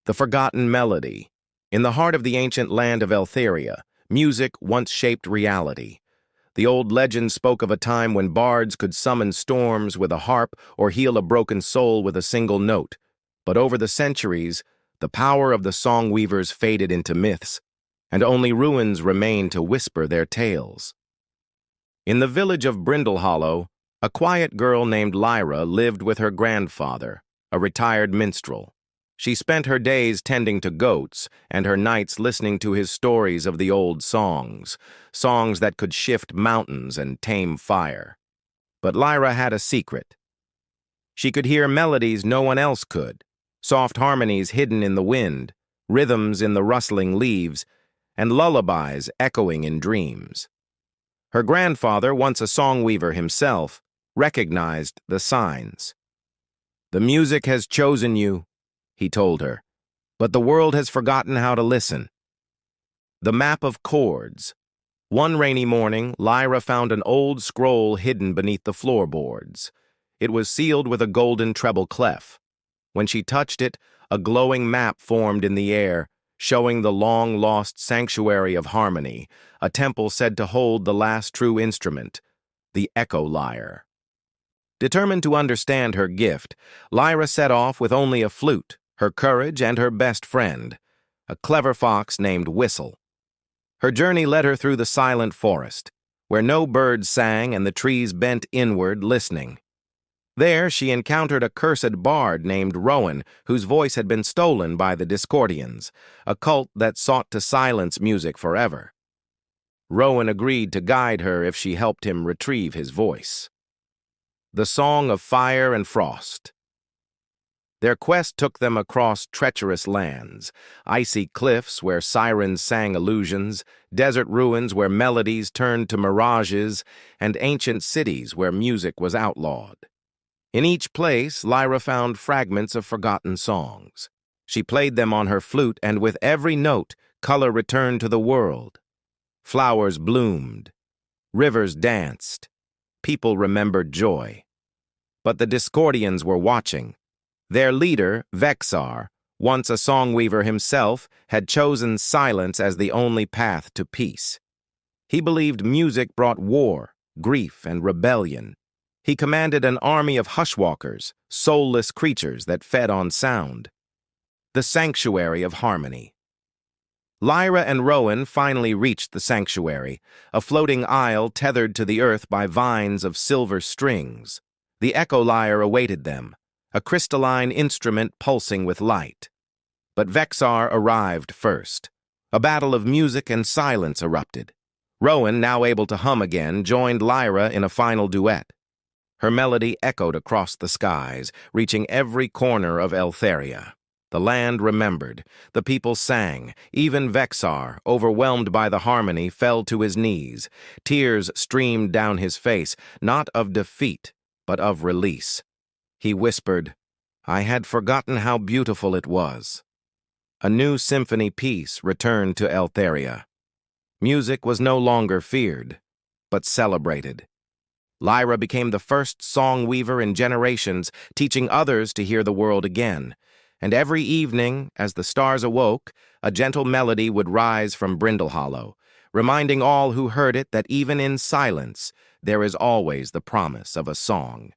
The forgotten melody. In the heart of the ancient land of Eltheria, music once shaped reality. The old legend spoke of a time when bards could summon storms with a harp or heal a broken soul with a single note. But over the centuries, the power of the song weavers faded into myths, and only ruins remained to whisper their tales. In the village of Brindlehollow, a quiet girl named Lyra lived with her grandfather, a retired minstrel. She spent her days tending to goats and her nights listening to his stories of the old songs that could shift mountains and tame fire. But Lyra had a secret. She could hear melodies no one else could, soft harmonies hidden in the wind, rhythms in the rustling leaves, and lullabies echoing in dreams. Her grandfather, once a song weaver himself, recognized the signs. "The music has chosen you," he told her, "but the world has forgotten how to listen." The map of chords. One rainy morning, Lyra found an old scroll hidden beneath the floorboards. It was sealed with a golden treble clef. When she touched it, a glowing map formed in the air, showing the long-lost sanctuary of harmony, a temple said to hold the last true instrument, the Echolyre. Determined to understand her gift, Lyra set off with only a flute, her courage, and her best friend, a clever fox named Whistle. Her journey led her through the silent forest, where no birds sang and the trees bent inward listening. There she encountered a cursed bard named Rowan, whose voice had been stolen by the Discordians, a cult that sought to silence music forever. Rowan agreed to guide her if she helped him retrieve his voice. The Song of Fire and Frost. Their quest took them across treacherous lands, icy cliffs where sirens sang illusions, desert ruins where melodies turned to mirages, and ancient cities where music was outlawed. In each place, Lyra found fragments of forgotten songs. She played them on her flute, and with every note, color returned to the world. Flowers bloomed. Rivers danced. People remembered joy. But the Discordians were watching. Their leader, Vexar, once a song weaver himself, had chosen silence as the only path to peace. He believed music brought war, grief, and rebellion. He commanded an army of hushwalkers, soulless creatures that fed on sound. The Sanctuary of Harmony. Lyra and Rowan finally reached the sanctuary, a floating isle tethered to the earth by vines of silver strings. The Echolyre awaited them, a crystalline instrument pulsing with light. But Vexar arrived first. A battle of music and silence erupted. Rowan, now able to hum again, joined Lyra in a final duet. Her melody echoed across the skies, reaching every corner of Eltheria. The land remembered. The people sang. Even Vexar, overwhelmed by the harmony, fell to his knees. Tears streamed down his face, not of defeat, but of release. He whispered, "I had forgotten how beautiful it was." A new symphony piece returned to Eltheria. Music was no longer feared, but celebrated. Lyra became the first song weaver in generations, teaching others to hear the world again. And every evening, as the stars awoke, a gentle melody would rise from Brindlehollow, reminding all who heard it that even in silence, there is always the promise of a song.